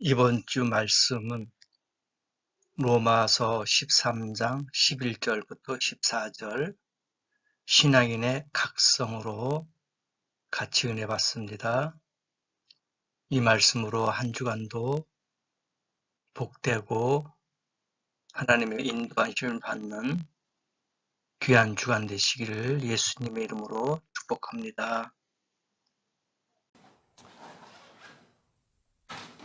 이번 주 말씀은 로마서 13장 11절부터 14절 신앙인의 각성으로 같이 은혜 받습니다. 이 말씀으로 한 주간도 복되고 하나님의 인도하심을 받는 귀한 주간 되시기를 예수님의 이름으로 축복합니다.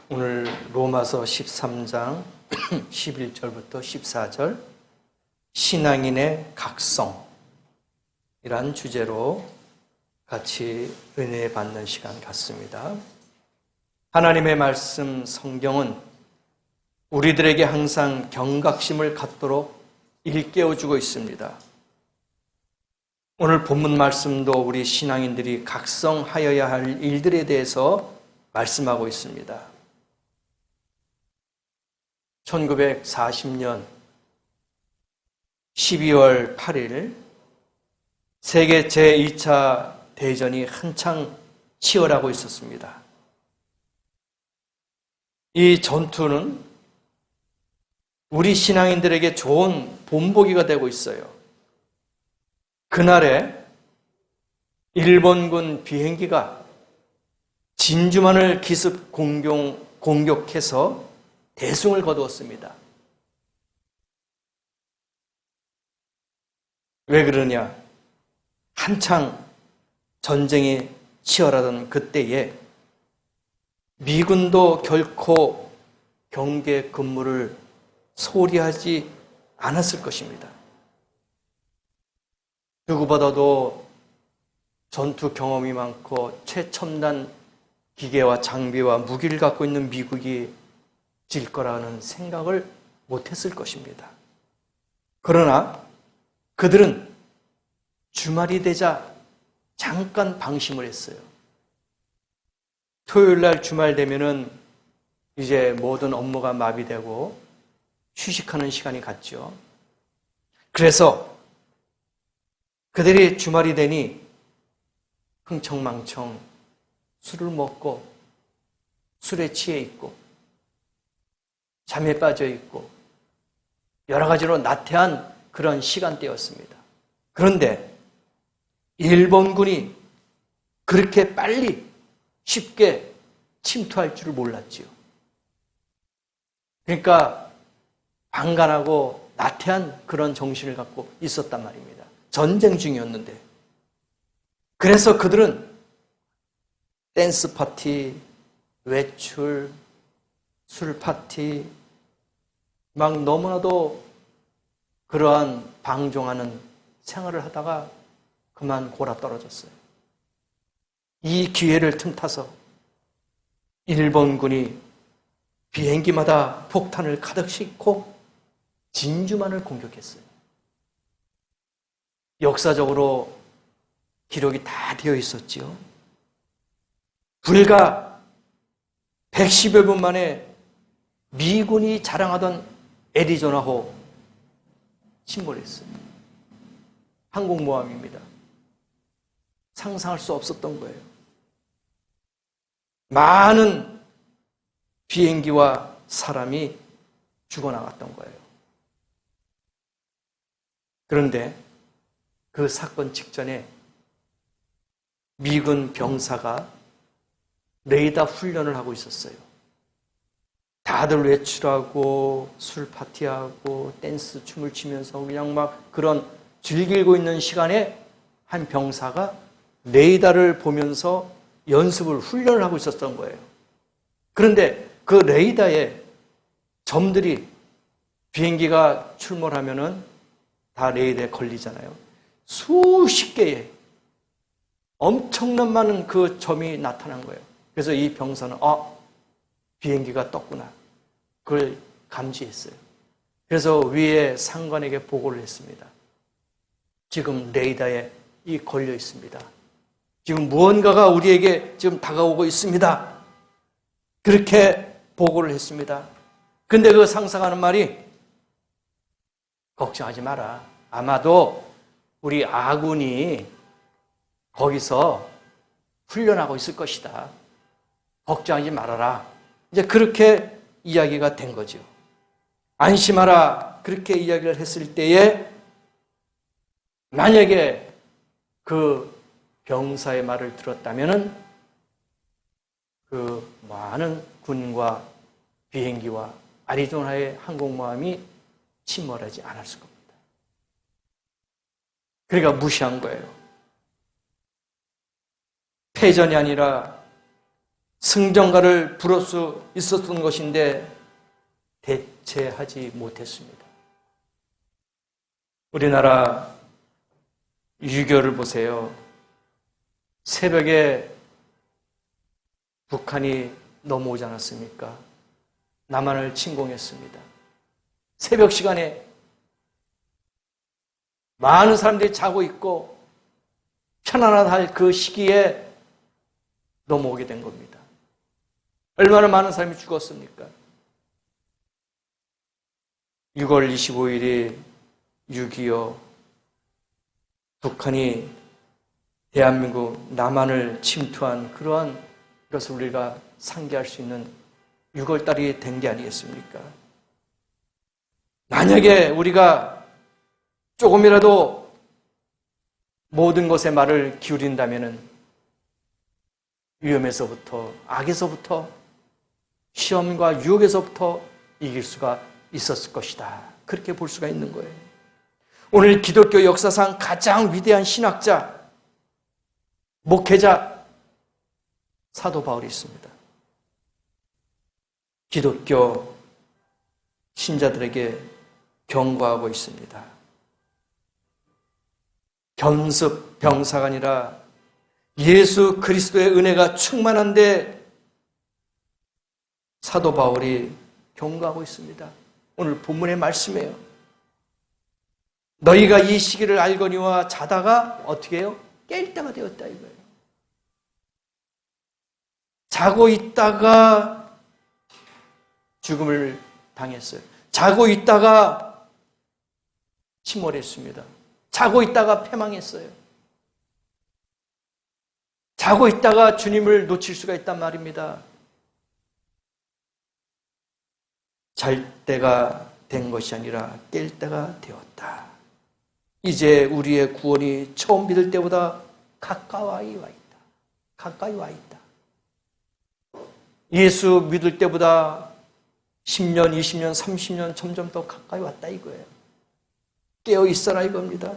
오늘 로마서 13장 11절부터 14절 신앙인의 각성이란 주제로 같이 은혜 받는 시간 갖습니다. 하나님의 말씀 성경은 우리들에게 항상 경각심을 갖도록 일깨워주고 있습니다. 오늘 본문 말씀도 우리 신앙인들이 각성하여야 할 일들에 대해서 말씀하고 있습니다. 1940년 12월 8일 세계 제2차 대전이 한창 치열하고 있었습니다. 이 전투는 우리 신앙인들에게 좋은 본보기가 되고 있어요. 그날에 일본군 비행기가 진주만을 기습 공격해서 대승을 거두었습니다. 왜 그러냐? 한창 전쟁이 치열하던 그때에 미군도 결코 경계 근무를 소홀히 하지 않았을 것입니다. 누구보다도 전투 경험이 많고 최첨단 기계와 장비와 무기를 갖고 있는 미국이 질 거라는 생각을 못했을 것입니다. 그러나 그들은 주말이 되자 잠깐 방심을 했어요. 토요일 날 주말 되면은 이제 모든 업무가 마비되고 휴식하는 시간이 갔죠. 그래서 그들이 주말이 되니 흥청망청 술을 먹고 술에 취해 있고 잠에 빠져 있고 여러 가지로 나태한 그런 시간대였습니다. 그런데 일본군이 그렇게 빨리 쉽게 침투할 줄을 몰랐지요. 그러니까 방관하고 나태한 그런 정신을 갖고 있었단 말입니다. 전쟁 중이었는데. 그래서 그들은 댄스 파티, 외출, 술 파티, 막 너무나도 그러한 방종하는 생활을 하다가 그만 골아 떨어졌어요. 이 기회를 틈타서 일본군이 비행기마다 폭탄을 가득 싣고 진주만을 공격했어요. 역사적으로 기록이 다 되어 있었지요. 불과 110여 분 만에 미군이 자랑하던 애리조나호 침몰했어요. 항공모함입니다. 상상할 수 없었던 거예요. 많은 비행기와 사람이 죽어나갔던 거예요. 그런데 그 사건 직전에 미군 병사가 레이더 훈련을 하고 있었어요. 다들 외출하고 술 파티하고 댄스 춤을 추면서 그냥 막 그런 즐기고 있는 시간에 한 병사가 레이더를 보면서 연습을 훈련을 하고 있었던 거예요. 그런데 그 레이더에 점들이 비행기가 출몰하면은 다 레이더에 걸리잖아요. 수십 개의 엄청난 많은 그 점이 나타난 거예요. 그래서 이 병사는 비행기가 떴구나. 그걸 감지했어요. 그래서 위에 상관에게 보고를 했습니다. 지금 레이더에 이 걸려 있습니다. 지금 무언가가 우리에게 지금 다가오고 있습니다. 그렇게 보고를 했습니다. 근데 그 상사가 하는 말이 걱정하지 마라. 아마도 우리 아군이 거기서 훈련하고 있을 것이다. 걱정하지 말아라. 이제 그렇게 이야기가 된 거죠. 안심하라 그렇게 이야기를 했을 때에 만약에 그 병사의 말을 들었다면은 그 많은 군과 비행기와 아리조나의 항공모함이 침몰하지 않았을 겁니다. 그러니까 무시한 거예요. 패전이 아니라 승전가를 부를 수 있었던 것인데 대체하지 못했습니다. 우리나라 유교를 보세요. 새벽에 북한이 넘어오지 않았습니까? 남한을 침공했습니다. 새벽 시간에 많은 사람들이 자고 있고 편안하다 할 그 시기에 넘어오게 된 겁니다. 얼마나 많은 사람이 죽었습니까? 6월 25일이 6.25 북한이 대한민국 남한을 침투한 그러한 것을 우리가 상기할 수 있는 6월달이 된 게 아니겠습니까? 만약에 우리가 조금이라도 모든 것에 말을 기울인다면 위험에서부터, 악에서부터, 시험과 유혹에서부터 이길 수가 있었을 것이다. 그렇게 볼 수가 있는 거예요. 오늘 기독교 역사상 가장 위대한 신학자, 목회자, 사도 바울이 있습니다. 기독교 신자들에게 경고하고 있습니다. 견습 병사가 아니라 예수 그리스도의 은혜가 충만한데 사도 바울이 경고하고 있습니다. 오늘 본문의 말씀이에요. 너희가 이 시기를 알거니와 자다가 어떻게 해요? 깰 때가 되었다 이거예요. 자고 있다가 죽음을 당했어요. 자고 있다가 침몰했습니다. 자고 있다가 패망했어요. 자고 있다가 주님을 놓칠 수가 있단 말입니다. 잘 때가 된 것이 아니라 깰 때가 되었다. 이제 우리의 구원이 처음 믿을 때보다 가까이 와 있다. 가까이 와 있다. 예수 믿을 때보다 10년, 20년, 30년 점점 더 가까이 왔다 이거예요. 깨어 있어라 이겁니다.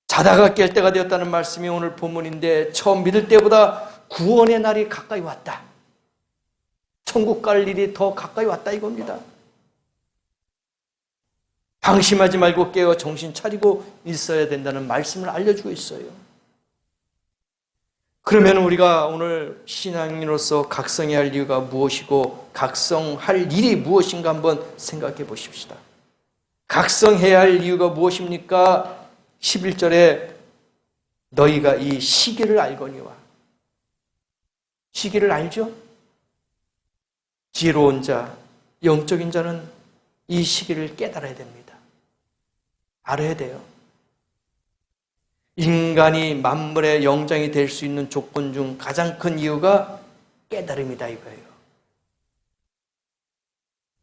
자다가 깰 때가 되었다는 말씀이 오늘 본문인데 처음 믿을 때보다 구원의 날이 가까이 왔다. 천국 갈 일이 더 가까이 왔다 이겁니다. 방심하지 말고 깨어 정신 차리고 있어야 된다는 말씀을 알려주고 있어요. 그러면 우리가 오늘 신앙인으로서 각성해야 할 이유가 무엇이고 각성할 일이 무엇인가 한번 생각해 보십시다. 각성해야 할 이유가 무엇입니까? 11절에 너희가 이 시기를 알거니와. 시기를 알죠? 지혜로운 자, 영적인 자는 이 시기를 깨달아야 됩니다. 알아야 돼요. 인간이 만물의 영장이 될 수 있는 조건 중 가장 큰 이유가 깨달음이다 이거예요.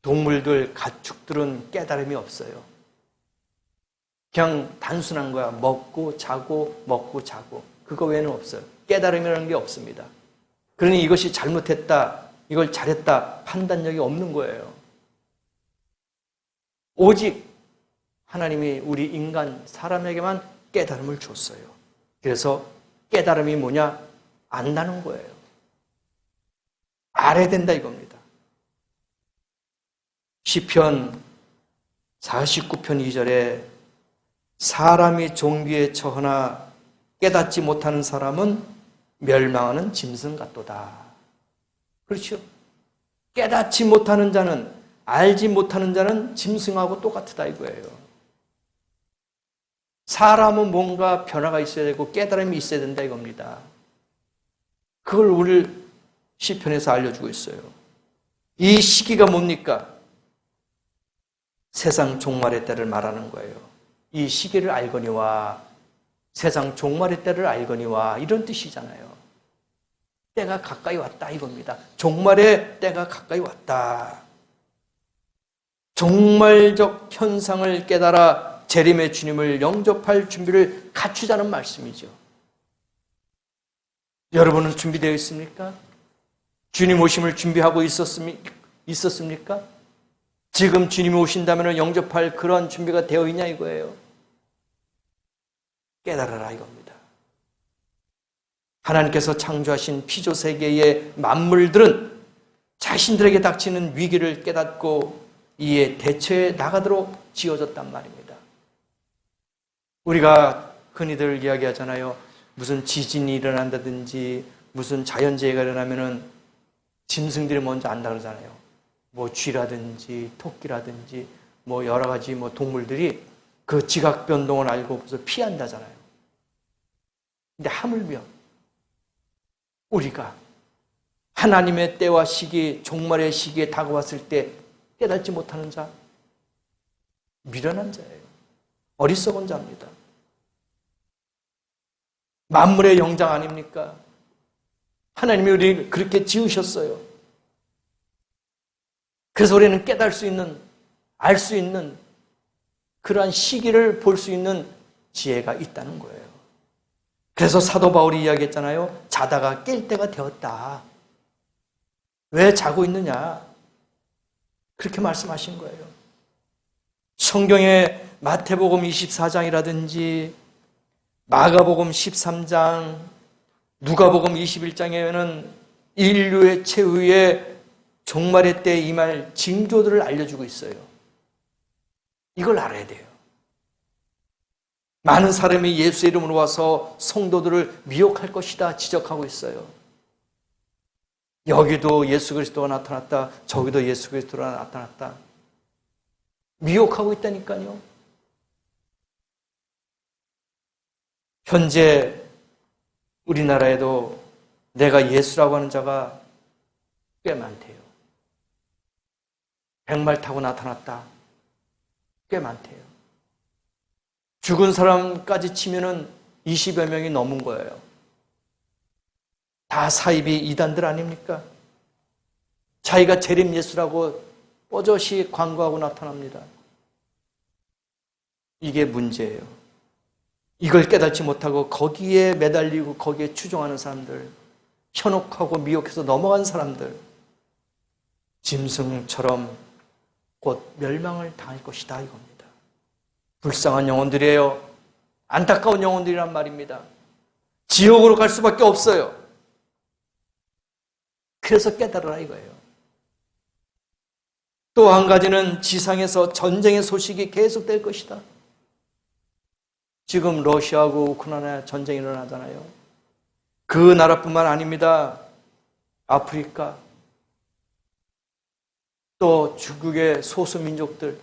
동물들, 가축들은 깨달음이 없어요. 그냥 단순한 거야. 먹고 자고 먹고 자고. 그거 외에는 없어요. 깨달음이라는 게 없습니다. 그러니 이것이 잘못했다, 이걸 잘했다 판단력이 없는 거예요. 오직 하나님이 우리 인간, 사람에게만 깨달음을 줬어요. 그래서 깨달음이 뭐냐? 안다는 거예요. 알아야 된다 이겁니다. 시편 49편 2절에 사람이 종기에 처하나 깨닫지 못하는 사람은 멸망하는 짐승 같도다. 그렇죠? 깨닫지 못하는 자는, 알지 못하는 자는 짐승하고 똑같다 이거예요. 사람은 뭔가 변화가 있어야 되고 깨달음이 있어야 된다 이겁니다. 그걸 우리 시편에서 알려주고 있어요. 이 시기가 뭡니까? 세상 종말의 때를 말하는 거예요. 이 시기를 알거니와, 세상 종말의 때를 알거니와 이런 뜻이잖아요. 때가 가까이 왔다 이겁니다. 종말의 때가 가까이 왔다. 종말적 현상을 깨달아 재림의 주님을 영접할 준비를 갖추자는 말씀이죠. 여러분은 준비되어 있습니까? 주님 오심을 준비하고 있었습니까? 지금 주님이 오신다면 영접할 그런 준비가 되어 있냐 이거예요. 깨달아라 이겁니다. 하나님께서 창조하신 피조세계의 만물들은 자신들에게 닥치는 위기를 깨닫고 이에 대처해 나가도록 지어졌단 말입니다. 우리가 흔히들 이야기하잖아요. 무슨 지진이 일어난다든지 무슨 자연재해가 일어나면은 짐승들이 먼저 안다 그러잖아요. 뭐 쥐라든지 토끼라든지 뭐 여러 가지 뭐 동물들이 그 지각 변동을 알고 그래서 피한다잖아요. 근데 하물며 우리가 하나님의 때와 시기, 종말의 시기에 다가왔을 때 깨닫지 못하는 자, 미련한 자예요. 어리석은 자입니다. 만물의 영장 아닙니까? 하나님이 우리를 그렇게 지으셨어요. 그래서 우리는 깨달을 수 있는, 알 수 있는 그러한 시기를 볼 수 있는 지혜가 있다는 거예요. 그래서 사도 바울이 이야기했잖아요. 자다가 깰 때가 되었다. 왜 자고 있느냐? 그렇게 말씀하신 거예요. 성경에 마태복음 24장이라든지 마가복음 13장, 누가복음 21장에는 인류의 최후의 종말의 때에 임할 징조들을 알려주고 있어요. 이걸 알아야 돼요. 많은 사람이 예수 이름으로 와서 성도들을 미혹할 것이다 지적하고 있어요. 여기도 예수 그리스도가 나타났다, 저기도 예수 그리스도가 나타났다. 미혹하고 있다니까요. 현재 우리나라에도 내가 예수라고 하는 자가 꽤 많대요. 백말 타고 나타났다. 꽤 많대요. 죽은 사람까지 치면은 20여 명이 넘은 거예요. 다 사이비 이단들 아닙니까? 자기가 재림 예수라고 뽀젓이 광고하고 나타납니다. 이게 문제예요. 이걸 깨닫지 못하고 거기에 매달리고 거기에 추종하는 사람들, 현혹하고 미혹해서 넘어간 사람들, 짐승처럼 곧 멸망을 당할 것이다 이겁니다. 불쌍한 영혼들이에요. 안타까운 영혼들이란 말입니다. 지옥으로 갈 수밖에 없어요. 그래서 깨달으라 이거예요. 또 한 가지는 지상에서 전쟁의 소식이 계속될 것이다. 지금 러시아하고 우크라이나 전쟁이 일어나잖아요. 그 나라뿐만 아닙니다. 아프리카, 또 중국의 소수민족들,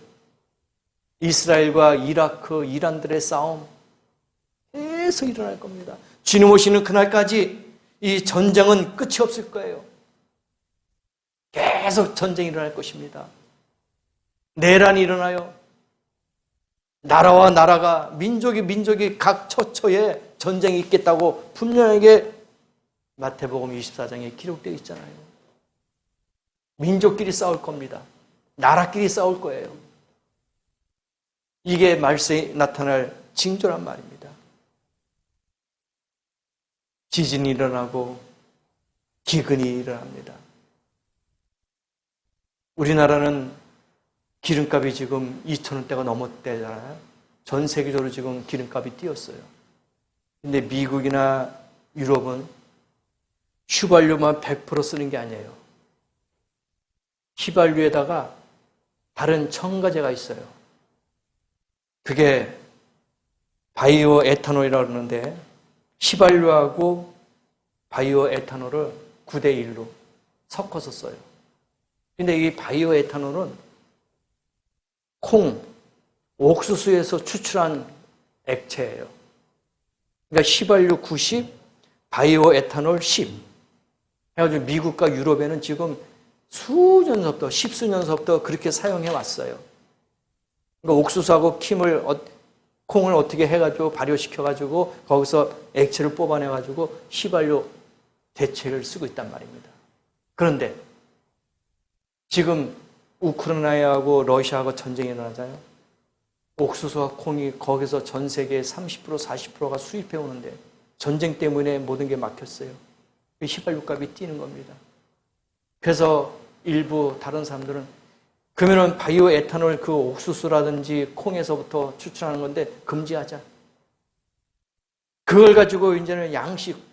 이스라엘과 이라크, 이란들의 싸움 계속 일어날 겁니다. 주님 오시는 그날까지 이 전쟁은 끝이 없을 거예요. 계속 전쟁이 일어날 것입니다. 내란이 일어나요. 나라와 나라가, 민족이 각 처처에 전쟁이 있겠다고 분명하게 마태복음 24장에 기록되어 있잖아요. 민족끼리 싸울 겁니다. 나라끼리 싸울 거예요. 이게 말세에 나타날 징조란 말입니다. 지진이 일어나고 기근이 일어납니다. 우리나라는 기름값이 지금 2,000원대가 넘었대잖아요. 전 세계적으로 지금 기름값이 뛰었어요. 근데 미국이나 유럽은 휘발유만 100% 쓰는 게 아니에요. 휘발유에다가 다른 첨가제가 있어요. 그게 바이오 에탄올이라고 그러는데 휘발유하고 바이오 에탄올을 9대1로 섞어서 써요. 근데 이 바이오 에탄올은 콩, 옥수수에서 추출한 액체예요. 그러니까 휘발유 90, 바이오 에탄올 10. 해가지고 미국과 유럽에는 지금 수년서부터, 십수년서부터 그렇게 사용해 왔어요. 그러니까 옥수수하고 콩을 어떻게 해가지고 발효시켜가지고 거기서 액체를 뽑아내가지고 휘발유 대책을 쓰고 있단 말입니다. 그런데 지금 우크라이나하고 러시아하고 전쟁이 일어나잖아요. 옥수수와 콩이 거기서 전 세계의 30% 40%가 수입해 오는데 전쟁 때문에 모든 게 막혔어요. 휘발유값이 뛰는 겁니다. 그래서 일부 다른 사람들은 그러면은 바이오 에탄올 그 옥수수라든지 콩에서부터 추출하는 건데 금지하자. 그걸 가지고 이제는 양식,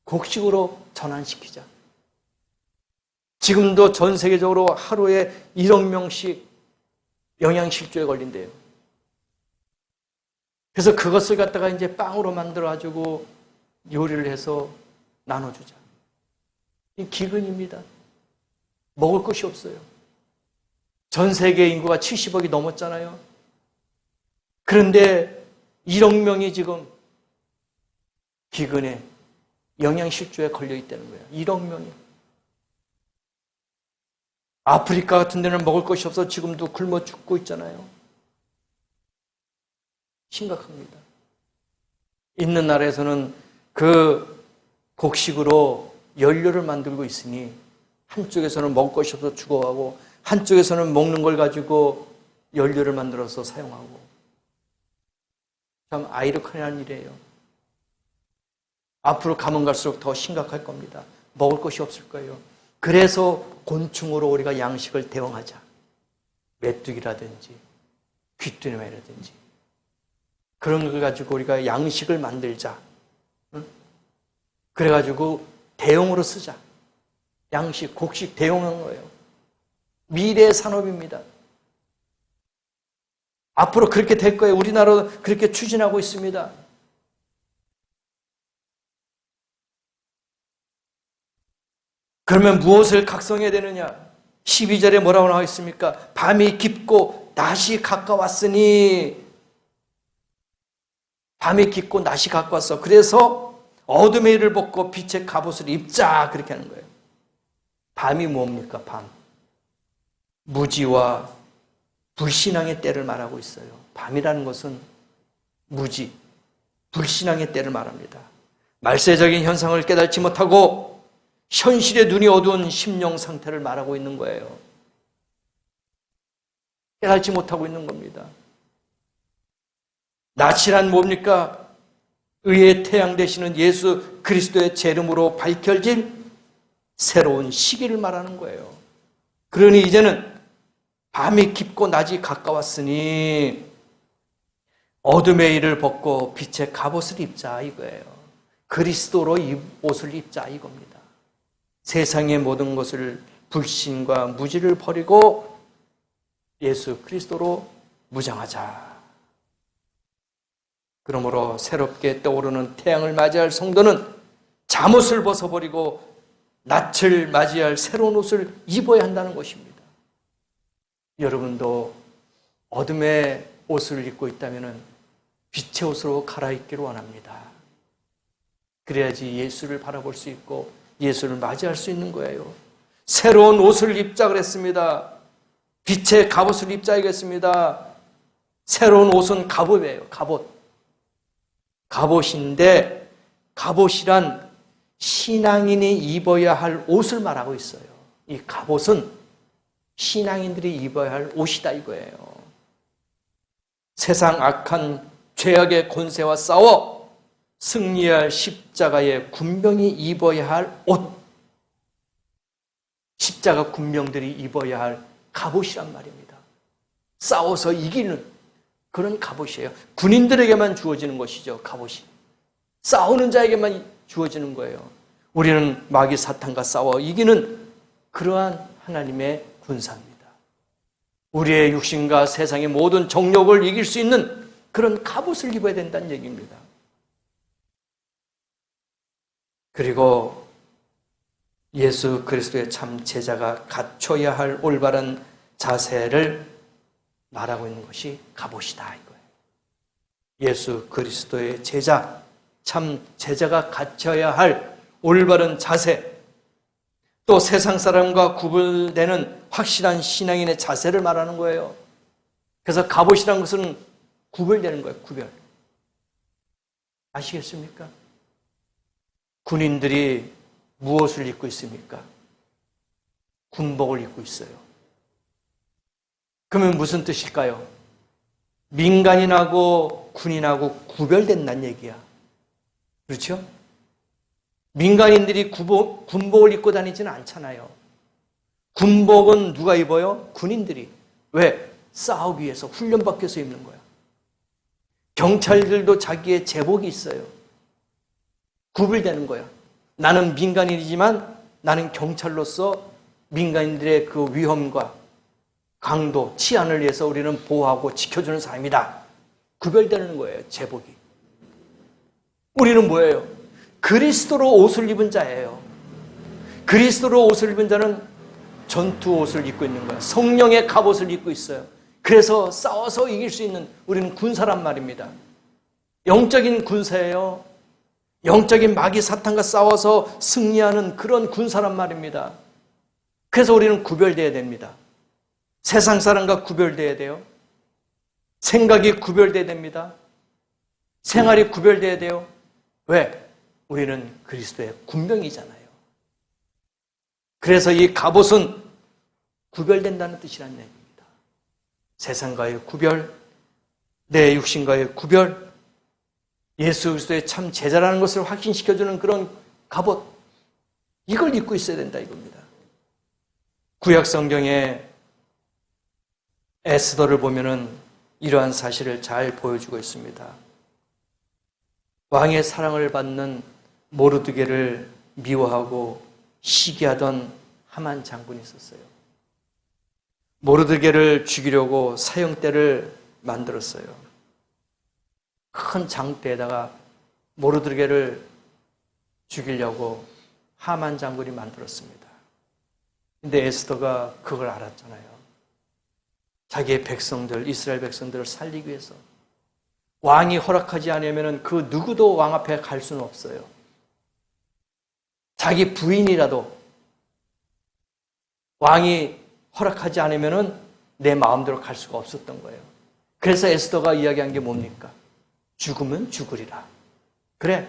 곡식으로 전환시키자. 지금도 전 세계적으로 하루에 1억 명씩 영양실조에 걸린대요. 그래서 그것을 갖다가 이제 빵으로 만들어가지고 요리를 해서 나눠주자. 이 기근입니다. 먹을 것이 없어요. 전 세계 인구가 70억이 넘었잖아요. 그런데 1억 명이 지금 기근에 영양실조에 걸려 있다는 거예요. 1억 명이. 아프리카 같은 데는 먹을 것이 없어 지금도 굶어 죽고 있잖아요. 심각합니다. 있는 나라에서는 그 곡식으로 연료를 만들고 있으니 한쪽에서는 먹을 것이 없어 죽어가고 한쪽에서는 먹는 걸 가지고 연료를 만들어서 사용하고 참 아이러니한 일이에요. 앞으로 가면 갈수록 더 심각할 겁니다. 먹을 것이 없을 거예요. 그래서 곤충으로 우리가 양식을 대응하자. 메뚜기라든지 귀뚜라미라든지 그런 걸 가지고 우리가 양식을 만들자. 응? 그래가지고 대용으로 쓰자. 양식, 곡식 대용한 거예요. 미래의 산업입니다. 앞으로 그렇게 될 거예요. 우리나라도 그렇게 추진하고 있습니다. 그러면 무엇을 각성해야 되느냐? 12절에 뭐라고 나와 있습니까? 밤이 깊고 낮이 가까웠으니 밤이 깊고 낮이 가까웠어. 그래서 어둠의 일을 벗고 빛의 갑옷을 입자. 그렇게 하는 거예요. 밤이 뭡니까? 밤. 무지와 불신앙의 때를 말하고 있어요. 밤이라는 것은 무지, 불신앙의 때를 말합니다. 말세적인 현상을 깨닫지 못하고 현실의 눈이 어두운 심령 상태를 말하고 있는 거예요. 깨닫지 못하고 있는 겁니다. 낯이란 뭡니까? 의의 태양 되시는 예수 그리스도의 재림으로 밝혀질 새로운 시기를 말하는 거예요. 그러니 이제는 밤이 깊고 낮이 가까웠으니 어둠의 일을 벗고 빛의 갑옷을 입자 이거예요. 그리스도로 옷을 입자 이겁니다. 세상의 모든 것을 불신과 무지를 버리고 예수 그리스도로 무장하자. 그러므로 새롭게 떠오르는 태양을 맞이할 성도는 잠옷을 벗어버리고 낯을 맞이할 새로운 옷을 입어야 한다는 것입니다. 여러분도 어둠의 옷을 입고 있다면 빛의 옷으로 갈아입기를 원합니다. 그래야지 예수를 바라볼 수 있고 예수를 맞이할 수 있는 거예요. 새로운 옷을 입자 그랬습니다. 빛의 갑옷을 입자 이겠습니다. 새로운 옷은 갑옷이에요. 갑옷. 갑옷인데 갑옷이란 신앙인이 입어야 할 옷을 말하고 있어요. 이 갑옷은 신앙인들이 입어야 할 옷이다 이거예요. 세상 악한 죄악의 권세와 싸워 승리할 십자가의 군병이 입어야 할 옷. 십자가 군병들이 입어야 할 갑옷이란 말입니다. 싸워서 이기는 그런 갑옷이에요. 군인들에게만 주어지는 것이죠. 갑옷이. 싸우는 자에게만 주어지는 거예요. 우리는 마귀 사탄과 싸워 이기는 그러한 하나님의 군사입니다. 우리의 육신과 세상의 모든 정욕을 이길 수 있는 그런 갑옷을 입어야 된다는 얘기입니다. 그리고 예수 그리스도의 참 제자가 갖춰야 할 올바른 자세를 말하고 있는 것이 갑옷이다 이거예요. 예수 그리스도의 제자, 참 제자가 갖춰야 할 올바른 자세, 또 세상 사람과 구분되는 확실한 신앙인의 자세를 말하는 거예요. 그래서 갑옷이라는 것은 구별되는 거예요. 구별. 아시겠습니까? 군인들이 무엇을 입고 있습니까? 군복을 입고 있어요. 그러면 무슨 뜻일까요? 민간인하고 군인하고 구별된다는 얘기야. 그렇죠? 민간인들이 군복을 입고 다니지는 않잖아요. 군복은 누가 입어요? 군인들이. 왜? 싸우기 위해서 훈련받기 위해서 입는 거야. 경찰들도 자기의 제복이 있어요. 구별되는 거야. 나는 민간인이지만 나는 경찰로서 민간인들의 그 위험과 강도, 치안을 위해서 우리는 보호하고 지켜주는 사람이다. 구별되는 거예요, 제복이. 우리는 뭐예요? 그리스도로 옷을 입은 자예요. 그리스도로 옷을 입은 자는 전투 옷을 입고 있는 거예요. 성령의 갑옷을 입고 있어요. 그래서 싸워서 이길 수 있는 우리는 군사란 말입니다. 영적인 군사예요. 영적인 마귀 사탄과 싸워서 승리하는 그런 군사란 말입니다. 그래서 우리는 구별되어야 됩니다. 세상 사람과 구별되어야 돼요. 생각이 구별되어야 됩니다. 생활이 구별되어야 돼요. 왜? 우리는 그리스도의 군병이잖아요. 그래서 이 갑옷은 구별된다는 뜻이라는 얘기입니다. 세상과의 구별, 내 육신과의 구별, 예수 그리스도의 참 제자라는 것을 확신시켜주는 그런 갑옷, 이걸 입고 있어야 된다 이겁니다. 구약 성경에 에스더를 보면은 이러한 사실을 잘 보여주고 있습니다. 왕의 사랑을 받는 모르드게를 미워하고 시기하던 하만 장군이 있었어요. 모르드게를 죽이려고 사형대를 만들었어요. 큰 장대에다가 모르드게를 죽이려고 하만 장군이 만들었습니다. 근데 에스더가 그걸 알았잖아요. 자기의 백성들, 이스라엘 백성들을 살리기 위해서 왕이 허락하지 않으면 그 누구도 왕 앞에 갈 수는 없어요. 자기 부인이라도 왕이 허락하지 않으면 내 마음대로 갈 수가 없었던 거예요. 그래서 에스더가 이야기한 게 뭡니까? 죽으면 죽으리라. 그래,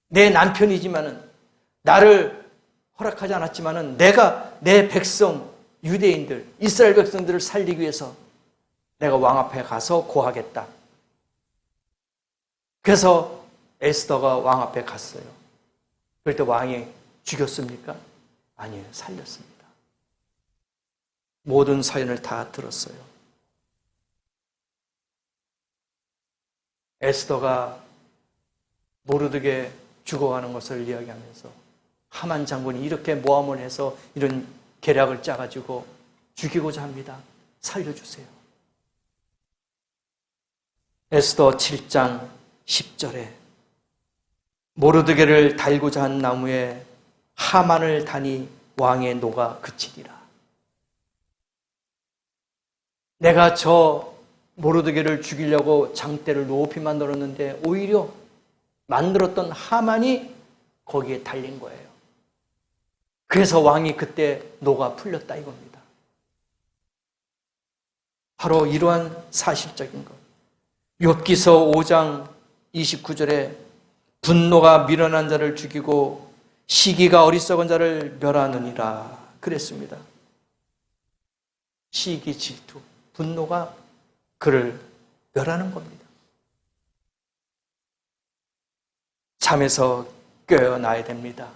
내 남편이지만은 나를 허락하지 않았지만은 내가 내 백성 유대인들, 이스라엘 백성들을 살리기 위해서 내가 왕 앞에 가서 고하겠다. 그래서 에스더가 왕 앞에 갔어요. 그럴 때 왕이 죽였습니까? 아니에요. 살렸습니다. 모든 사연을 다 들었어요. 에스더가 모르드게 죽어가는 것을 이야기하면서 하만 장군이 이렇게 모함을 해서 이런 계략을 짜가지고 죽이고자 합니다. 살려주세요. 에스더 7장 10절에 모르드게를 달고자 한 나무에 하만을 다니 왕의 노가 그치리라. 내가 저 모르드게를 죽이려고 장대를 높이 만들었는데 오히려 만들었던 하만이 거기에 달린 거예요. 그래서 왕이 그때 노가 풀렸다 이겁니다. 바로 이러한 사실적인 것. 욥기서 5장 29절에 분노가 미련한 자를 죽이고 시기가 어리석은 자를 멸하느니라 그랬습니다. 시기, 질투, 분노가 그를 멸하는 겁니다. 잠에서 깨어나야 됩니다.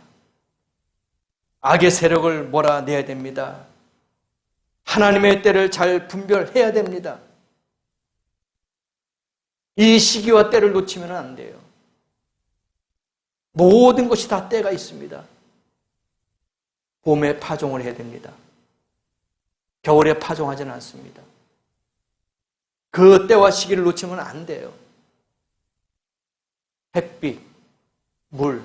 악의 세력을 몰아내야 됩니다. 하나님의 때를 잘 분별해야 됩니다. 이 시기와 때를 놓치면 안 돼요. 모든 것이 다 때가 있습니다. 봄에 파종을 해야 됩니다. 겨울에 파종하지는 않습니다. 그 때와 시기를 놓치면 안 돼요. 햇빛, 물,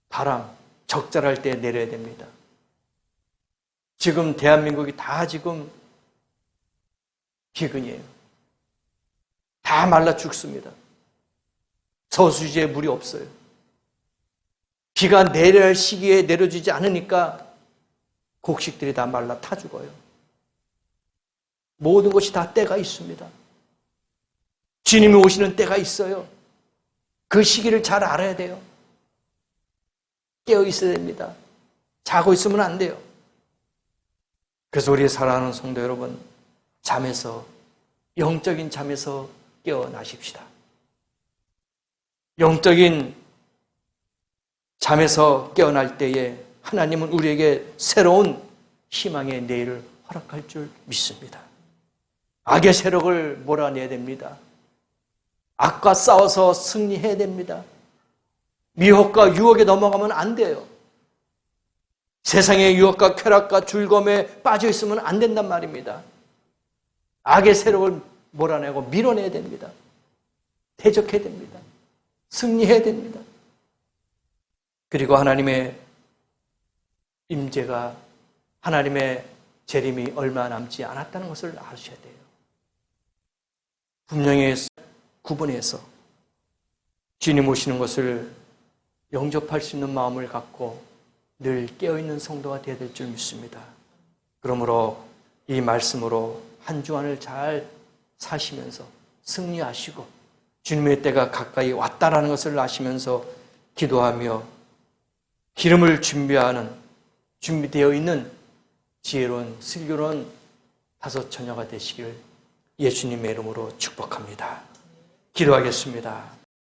바람, 적절할 때 내려야 됩니다. 지금 대한민국이 다 지금 기근이에요. 다 말라 죽습니다. 저수지에 물이 없어요. 비가 내려야 할 시기에 내려주지 않으니까 곡식들이 다 말라 타 죽어요. 모든 것이 다 때가 있습니다. 주님이 오시는 때가 있어요. 그 시기를 잘 알아야 돼요. 깨어 있어야 됩니다. 자고 있으면 안 돼요. 그래서 우리 사랑하는 성도 여러분, 잠에서, 영적인 잠에서 깨어나십시다. 영적인 잠에서 깨어날 때에 하나님은 우리에게 새로운 희망의 내일을 허락할 줄 믿습니다. 악의 세력을 몰아내야 됩니다. 악과 싸워서 승리해야 됩니다. 미혹과 유혹에 넘어가면 안 돼요. 세상의 유혹과 쾌락과 즐거움에 빠져 있으면 안 된단 말입니다. 악의 세력을 몰아내고 밀어내야 됩니다. 대적해야 됩니다. 승리해야 됩니다. 그리고 하나님의 임재가, 하나님의 재림이 얼마 남지 않았다는 것을 아셔야 돼요. 분명히 구분해서 주님 오시는 것을 영접할 수 있는 마음을 갖고 늘 깨어있는 성도가 되어야 될 줄 믿습니다. 그러므로 이 말씀으로 한 주간을 잘 사시면서 승리하시고 주님의 때가 가까이 왔다라는 것을 아시면서 기도하며 기름을 준비되어 있는 지혜로운 슬기로운 다섯 처녀가 되시길 예수님의 이름으로 축복합니다. 기도하겠습니다.